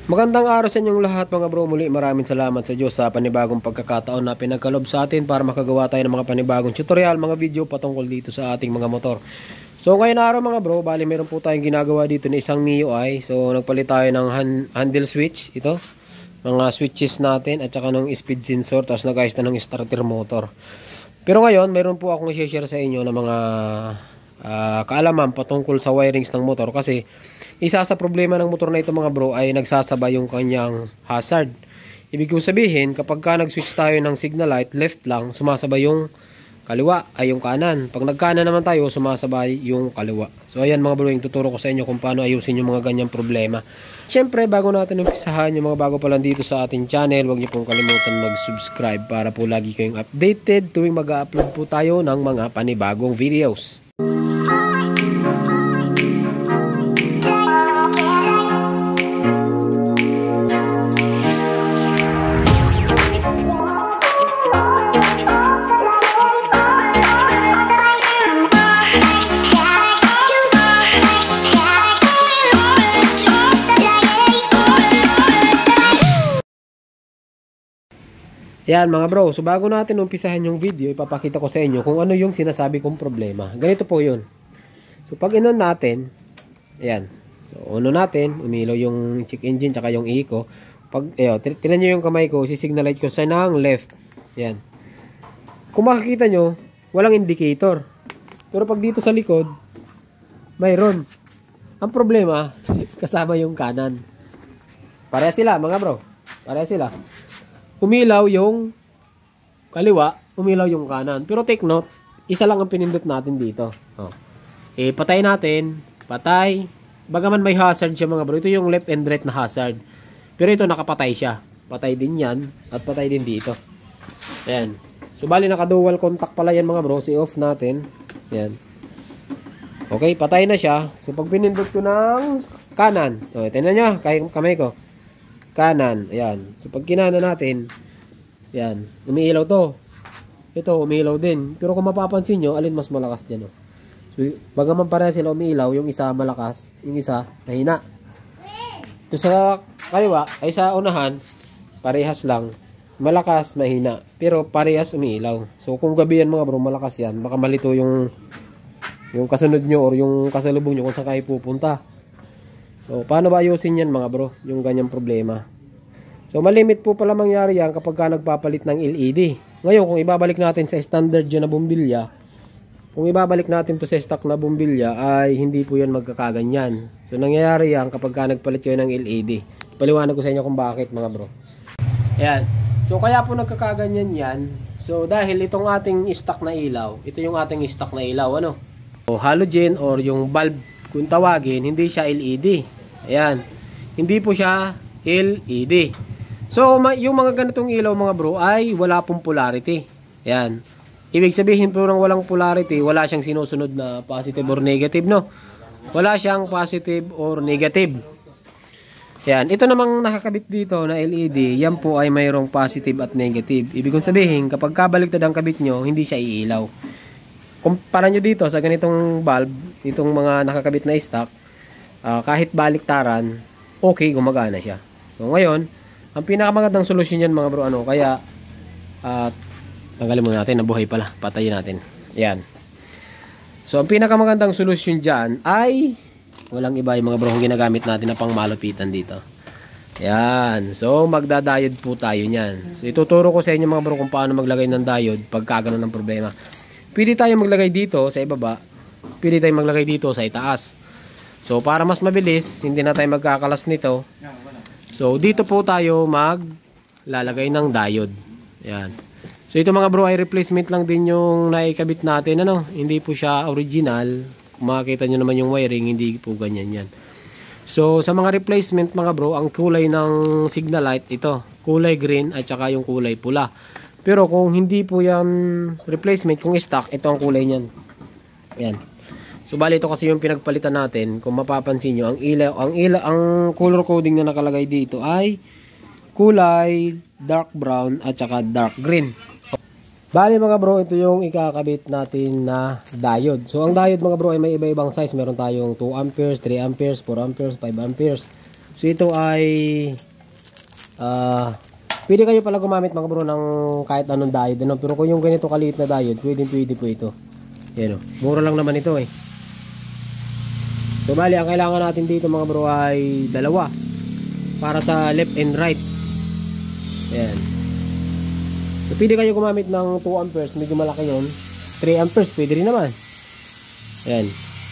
Magandang araw sa inyong lahat mga bro. Muli maraming salamat sa Diyos sa panibagong pagkakataon na pinagkalob sa atin para makagawa tayo ng mga panibagong tutorial, mga video patungkol dito sa ating mga motor. So ngayon araw mga bro, bali meron po tayong ginagawa dito na isang MIUI. So nagpalit tayo ng handle switch, ito, mga switches natin at saka ng speed sensor, tapos nag-ayos na ng starter motor. Pero ngayon meron po akong i-share sa inyo ng mga kaalaman patungkol sa wirings ng motor, kasi isa sa problema ng motor na ito mga bro ay nagsasabay yung kanyang hazard. Ibig ko sabihin, kapag ka nag-switch tayo ng signal light, left lang, sumasabay yung kaliwa ay yung kanan. Pag nagkanan naman tayo, sumasabay yung kaliwa. So ayan mga bro, yung tuturo ko sa inyo kung paano ayusin yung mga ganyang problema. Siyempre, bago natin umpisahan, yung mga bago pa lang dito sa ating channel, huwag niyo pong kalimutan mag-subscribe para po lagi kayong updated tuwing mag-upload po tayo ng mga panibagong videos. Yan mga bro, so bago natin umpisahan yung video, ipapakita ko sa inyo kung ano yung sinasabi kong problema. Ganito po yun. So pag inon natin, ayan. So uno natin, umilaw yung check engine tsaka yung eco. Pag, tinan nyo yung kamay ko, sisignalite ko sa ng left. Yan. Kung makikita nyo, walang indicator. Pero pag dito sa likod, mayroon. Ang problema, kasama yung kanan. Pareha sila mga bro. Pareha sila. Umilaw yung kaliwa, umilaw yung kanan. Pero take note, isa lang ang pinindot natin dito. Oh. Patay natin, patay. Bagaman may hazard siya mga bro. Ito yung left and right na hazard. Pero ito nakapatay siya. Patay din yan at patay din dito. Ayan. So bali naka-dual contact pala yan mga bro. I-off natin. Ayan. Okay, patay na siya. So pag pinindot ko ng kanan. O, tingnan nyo, kamay ko. Kanan, ayan. So pag kinana natin, ayan, umiilaw to. Ito, umiilaw din. Pero kung mapapansin nyo, alin mas malakas dyan, oh. So, bagaman pareha sila umiilaw, yung isa malakas, yung isa mahina. Ito sa kaliwa, ay sa unahan, parehas lang. Malakas, mahina. Pero parehas umiilaw. So kung gabi yan mga bro, malakas yan. Baka malito yung kasunod nyo or yung kasalubong nyo kung saan kayo pupunta. So, paano ba ayusin yan mga bro? Yung ganyang problema. So, malimit po pala mangyari yan kapag ka nagpapalit ng LED. Ngayon, kung ibabalik natin sa standard dyan na bumbilya, kung ibabalik natin to sa stock na bumbilya, ay hindi po yan magkakaganyan. So, nangyayari yan kapag ka nagpalit kayo ng LED. Paliwanag ko sa inyo kung bakit mga bro. Ayan. So, kaya po nagkakaganyan yan. So, dahil itong ating stock na ilaw, ito yung ating stock na ilaw, ano? So, halogen or yung bulb, kung tawagin, hindi siya LED. Ayan. Hindi po siya LED. So, yung mga ganitong ilaw mga bro ay wala pong polarity. Ayan. Ibig sabihin po ng walang polarity, wala siyang sinusunod na positive or negative, no? Wala siyang positive or negative. Ayan. Ito namang nakakabit dito na LED, yan po ay mayroong positive at negative. Ibig sabihin, kapag kabaliktad ang kabit nyo, hindi siya iilaw. Kumpara nyo dito sa ganitong bulb, itong mga nakakabit na stock, kahit baliktaran, okay, gumagana siya. So ngayon, ang pinakamagandang solusyon yan mga bro, ano, kaya tanggalin muna natin, nabuhay pala, patayin natin. Yan. So ang pinakamagandang solusyon dyan ay walang iba yung mga bro, ang ginagamit natin na pang malupitan dito. Yan. So magdadiode po tayo nyan. So ituturo ko sa inyo mga bro kung paano maglagay ng diode pagka ganun ng problema. Pwede tayo maglagay dito sa ibaba, pwede tayo maglagay dito sa itaas. So para mas mabilis, hindi na tayo magkakalas nito. So dito po tayo maglalagay ng diode. Yan. So ito mga bro ay replacement lang din yung naikabit natin, ano? Hindi po siya original. Kung makikita nyo naman yung wiring, hindi po ganyan yan. So sa mga replacement mga bro, ang kulay ng signal light ito, kulay green at saka yung kulay pula. Pero kung hindi po yan replacement, kung stock, ito ang kulay niyan. Ayan. So bali ito kasi yung pinagpalitan natin. Kung mapapansin nyo, ang color coding na nakalagay dito ay kulay dark brown at saka dark green. Bali mga bro, ito yung ikakabit natin na diode. So ang diode mga bro ay may iba-ibang size. Meron tayong 2 amperes, 3 amperes, 4 amperes, 5 amperes. So ito ay pwede kayo pala gumamit mga bro ng kahit anong diode, ano? Pero kung yung ganito kaliit na diode, pwede po ito. Yan, oh. Mura lang naman ito eh. So bali, ang kailangan natin dito mga bro ay dalawa para sa left and right. Ayan. So pwede kayo gumamit ng 2 amperes, medyo malaki yun. 3 amperes, pwede rin naman. Ayan.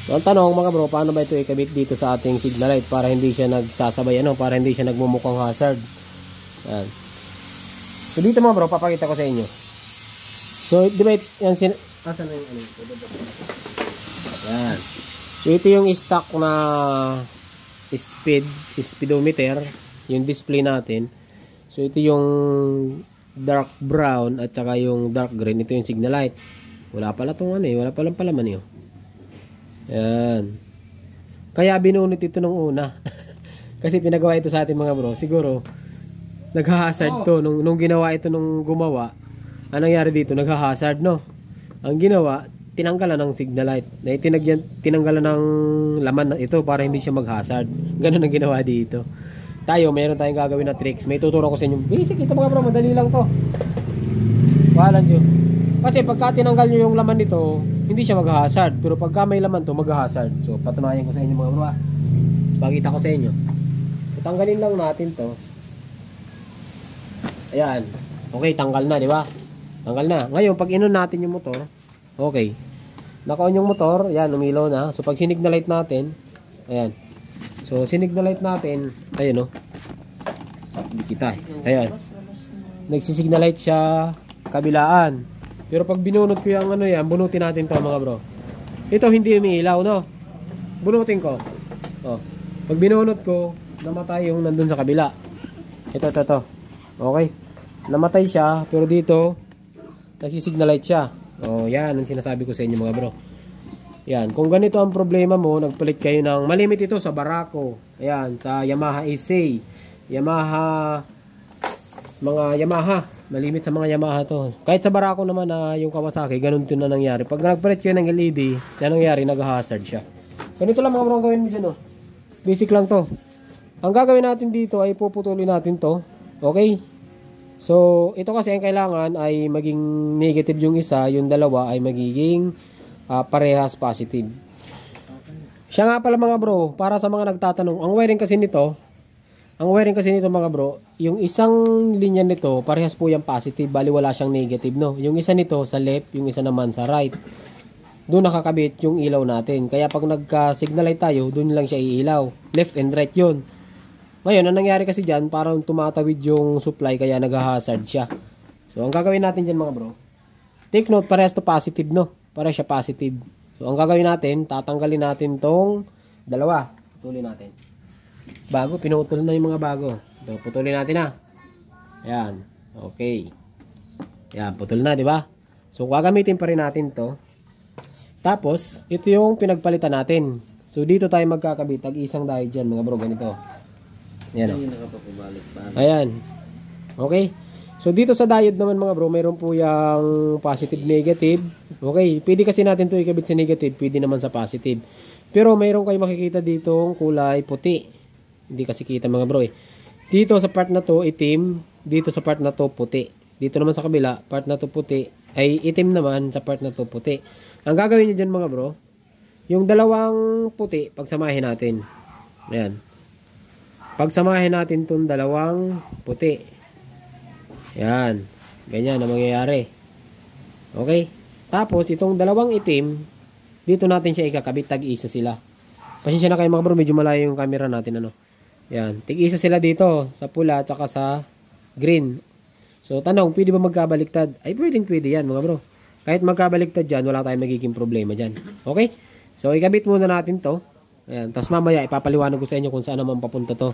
So ang tanong mga bro, paano ba ito ikabit dito sa ating signal light para hindi siya nagsasabay, ano? Para hindi siya nagmumukhang hazard. Ayan. So dito mga bro, papakita ko sa inyo. So di ba yan asan na yung ano? Ayan. So ito yung stock na speedometer, yung display natin. So ito yung dark brown at saka yung dark green. Ito yung signal light. Wala pala tong ano eh, wala palang palaman eh. Ayan. Kaya binunot ito nung una. Kasi pinagawa ito sa atin mga bro. Siguro nagha-hazard to nung ginawa ito nung gumawa. Anong nangyari dito? Nagha-hazard, no? Ang ginawa, tinanggalan ng signal light. Tinanggalan ng laman na ito para hindi siya mag-hazard. Ganun ang ginawa dito. Tayo, mayroon tayong gagawin na tricks. May tuturo ko sa inyo. Basic ito mga bro, madali lang to. Walan nyo. Kasi pagka tinanggal nyo yung laman nito, hindi siya mag-hazard. Pero pagka may laman to, mag-hazard. So, patunayan ko sa inyo mga bro. Pakita ko sa inyo. Tanggalin lang natin to. Ayan. Okay, tanggal na, di ba? Tanggal na. Ngayon, pag inon natin yung motor, okay. Naka-on yung motor, ayan, umilaw na. So, pag sinignalight natin, ayan. So, sinignalight natin, ayan, oh. Hindi kita. Ayan. Nagsisignalight siya kabilaan. Pero pag binunot ko yung ano yan, bunutin natin to mga bro. Ito hindi umiilaw, no? Bunutin ko. Oh. Pag binunot ko, namatay yung nandun sa kabila. Ito. Okay. Namatay siya, pero dito nagsisignalight siya. Oh, yan ang sinasabi ko sa inyo mga bro. Yan, kung ganito ang problema mo, nagpalit kayo ng malimit ito sa Barako. Ayan, sa Yamaha AC. Mga Yamaha. Malimit sa mga Yamaha to. Kahit sa Barako naman na yung Kawasaki, ganun din na nangyari. Pag nagpalit kayo ng LED, yan nangyari, nag-hazard siya. Ganito lang mga bro ang gawin mo dyan, oh. Basic lang to. Ang gagawin natin dito ay puputulin natin to. Okay? So, ito kasi ang kailangan ay maging negative yung isa, yung dalawa ay magiging parehas positive. Siya nga pala mga bro, para sa mga nagtatanong, ang wiring kasi nito mga bro, yung isang linya nito, parehas po yung positive, bali wala siyang negative, no? Yung isa nito sa left, yung isa naman sa right. Doon nakakabit yung ilaw natin. Kaya pag nagka-signal light tayo, doon lang siya iilaw. Left and right yun. Ngayon, ang nangyari kasi dyan, parang tumatawid yung supply kaya nag-hazard siya. So, ang gagawin natin dyan mga bro, take note, parehas to positive, no? Parehas siya positive. So, ang gagawin natin, tatanggalin natin tong dalawa. Putulin natin. Bago, pinutol na yung mga bago. So, putulin natin na. Ayan. Okay. Ayan, putol na, di ba? So, gagamitin pa rin natin to. Tapos, ito yung pinagpalitan natin. So, dito tayo magkakabit. Tag-isang diode dyan, mga bro, ganito. Ayan. Ayan. Okay. So dito sa diode naman mga bro, mayroon po yung positive, negative. Okay. Pwede kasi natin to ikabit sa negative. Pwede naman sa positive. Pero mayroon kayo makikita dito kulay puti. Hindi kasi kita mga bro eh. Dito sa part na to itim. Dito sa part na to puti. Dito naman sa kabila, part na to puti. Ay itim naman sa part na to puti. Ang gagawin nyo dyan mga bro, yung dalawang puti, pagsamahin natin. Ayan. Pagsamahin natin itong dalawang puti. Yan. Ganyan ang mangyayari. Okay? Tapos, itong dalawang itim, dito natin siya ikakabit. Tag-isa sila. Pasensya na kayo mga bro, medyo malayo yung camera natin. Ano? Yan. Tig-isa sila dito, sa pula at saka sa green. So, tanong, pwede ba magkabaliktad? Ay, pwede yan mga bro. Kahit magkabaliktad dyan, wala tayong magiging problema dyan. Okay? So, ikabit muna natin to. Ayan. Tapos mamaya, ipapaliwanag ko sa inyo kung saan naman papunta to.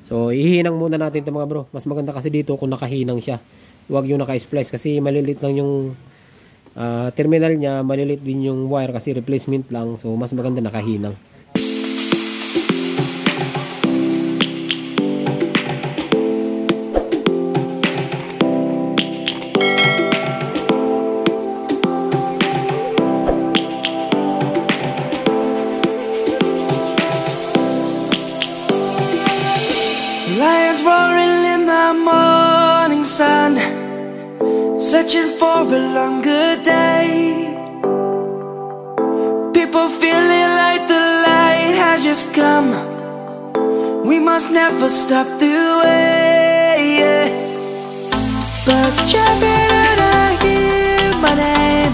So, ihinang muna natin ito mga bro. Mas maganda kasi dito kung nakahinang siya. Huwag yung naka-splice kasi malilit lang yung terminal niya. Malilit din yung wire kasi replacement lang. So, mas maganda nakahinang. Lions roaring in the morning sun, searching for a longer day. People feeling like the light has just come. We must never stop the way, yeah. Birds chirping and I hear my name,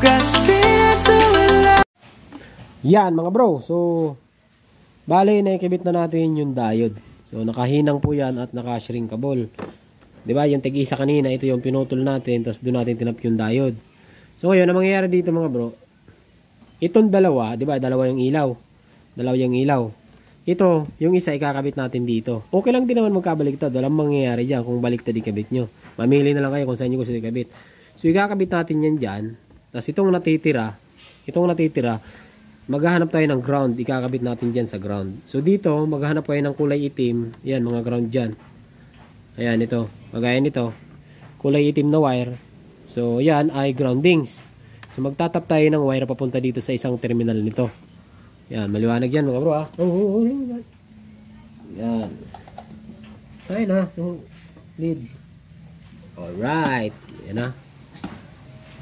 grasping into a light. Yan mga bro, so bale naikabit na natin yung diode. So nakahinang po yan at naka-shrinkable. 'Di ba? Yung tig-isa kanina, ito yung pinutol natin, tapos doon natin tinap yung diode. So ngayon, ang mangyayari dito mga bro, itong dalawa, 'di ba? Dalawa yung ilaw. Dalawa yung ilaw. Ito, yung isa ikakabit natin dito. Okay lang din naman magkabaliktad. Walang mangyayari diyan kung baliktad ikabit nyo. Mamili na lang kayo kung saan niyo gusto ikabit. So ikakabit natin yan diyan. Tapos itong natitira, maghahanap tayo ng ground. Ikakabit natin diyan sa ground. So dito, maghahanap tayo ng kulay itim. Yan, mga ground diyan. Ayan, ito. Magaya nito. Kulay itim na wire. So yan ay groundings. So magtatap tayo ng wire papunta dito sa isang terminal nito. Yan, maliwanag yan mga bro ha. Yan. Ayun ha. So, lead. Alright. Yan ha.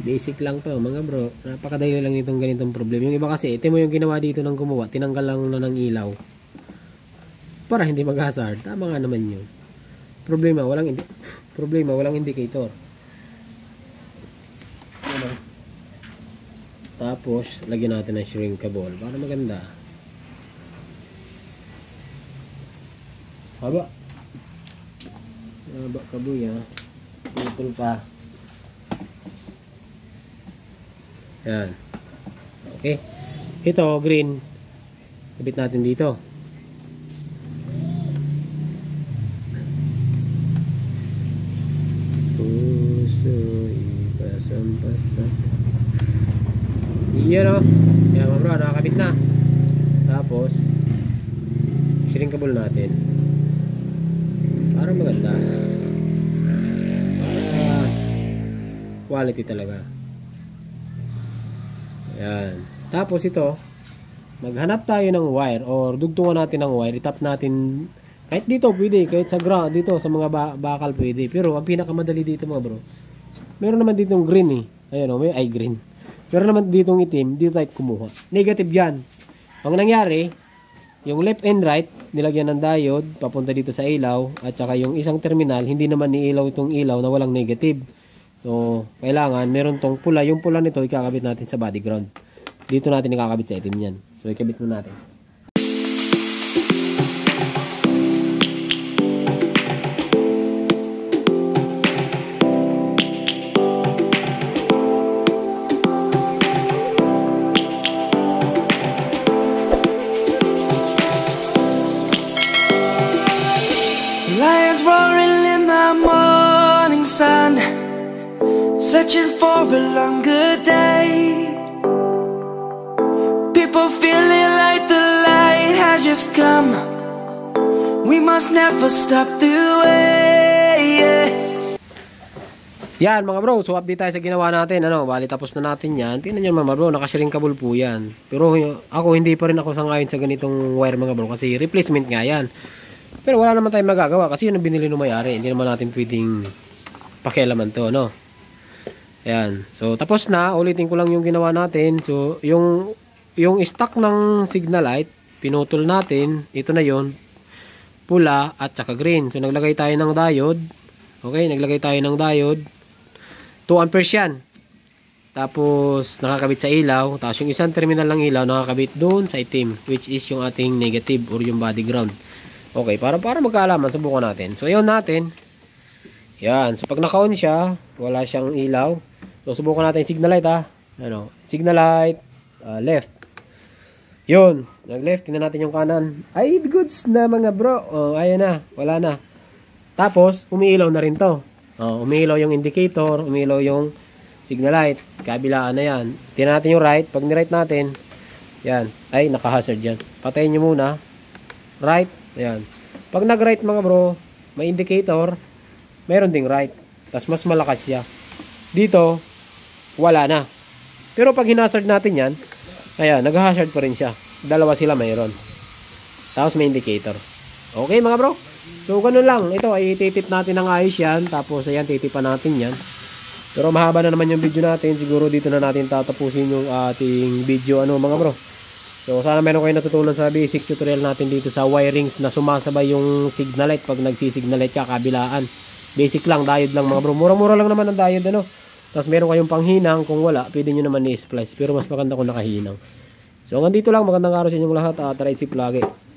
Basic lang to mga bro. Napakadali lang itong ganitong problem. Yung iba kasi, ito mo yung ginawa dito ng gumawa. Tinanggal lang na ng ilaw. Para hindi mag-hazard. Tama nga naman yun. Problema, walang indicator. Yan ha. Tapos, lagyan natin ng shrinkable para maganda. Haba kabuya. Putol pa. Yan. Okay. Ito, green. Kabit natin dito. Puso, ipasam-pasat. Yan o. Yan mga bro, nakakabit na. Tapos shrinkable natin para maganda, para quality talaga. Yan. Tapos ito, maghanap tayo ng wire or dugtungan natin ng wire. Itap natin kahit dito pwede, kahit sa ground dito sa mga bakal pwede. Pero ang pinakamadali dito mga bro, meron naman ditong green Ayun o, may green. Pero naman ditong itim, dito tayo kumuha. Negative yan. Ang nangyari, yung left and right, nilagyan ng diode, papunta dito sa ilaw, at saka yung isang terminal, hindi naman niilaw itong ilaw na walang negative. So, kailangan, meron tong pula. Yung pula nito, ikakabit natin sa body ground. Dito natin ikakabit sa itim yan. So, ikabit mo natin. Lions roaring in the morning sun, searching for a longer day. People feeling like the light has just come. We must never stop the way, yeah. Yan mga bro, so update tayo sa ginawa natin. Bali tapos na natin yan. Tingnan nyo mga bro, naka-shrinkable po yan. Pero ako hindi pa rin ako sangayon sa ganitong wire mga bro, kasi replacement nga yan. Pero wala naman tayong magagawa kasi yun ang binili ng may-ari. Hindi naman natin pwedeng pakialaman to, Ayan. So, tapos na. Ulitin ko lang yung ginawa natin. So, yung stock ng signal light, pinutol natin. Ito na yon, pula at saka green. So, naglagay tayo ng diode. Okay, naglagay tayo ng diode. 2 amperes yan. Tapos, nakakabit sa ilaw. Tapos, yung isang terminal ng ilaw, nakakabit doon sa itim, which is yung ating negative or yung body ground. Okay, para magkaalaman, subukan natin. So, ayun natin. Yan. So, pag naka-on siya, wala siyang ilaw. So, subukan natin yung signal light, signal light, left. Yun. Nag-left. Tingnan natin yung kanan. Ay, goods na mga bro. Ayan na. Wala na. Tapos, umiilaw na rin to. Umiilaw yung indicator, umiilaw yung signal light. Kabilaan na yan. Tingnan natin yung right. Pag ni-right natin, yan. Ay, naka-hazard yan. Patayin nyo muna. Right. Ayan. Pag nag-right mga bro, may indicator, mayroon ding right. Tapos mas malakas siya. Dito, wala na. Pero pag hinazard natin yan, ayan, nag-hazard pa rin siya. Dalawa sila mayroon. Tapos may indicator. Okay mga bro. So ganun lang. Ito ay titip natin ng ayos yan. Tapos ayan, titipan natin yan. Pero mahaba na naman yung video natin. Siguro dito na natin tatapusin yung ating video mga bro. So sana meron kayo natutunan sa basic tutorial natin dito sa wirings na sumasabay yung signal light pag nagsi-signal light ka kabilaan. Basic lang, diode lang mga bro. Mura-mura lang naman ang diode Tapos meron kayong panghinang. Kung wala, pwede nyo naman i-splice. Pero mas maganda kung nakahinang. So hanggang dito lang. Magandang araw sa inyong lahat. Try safe lagi.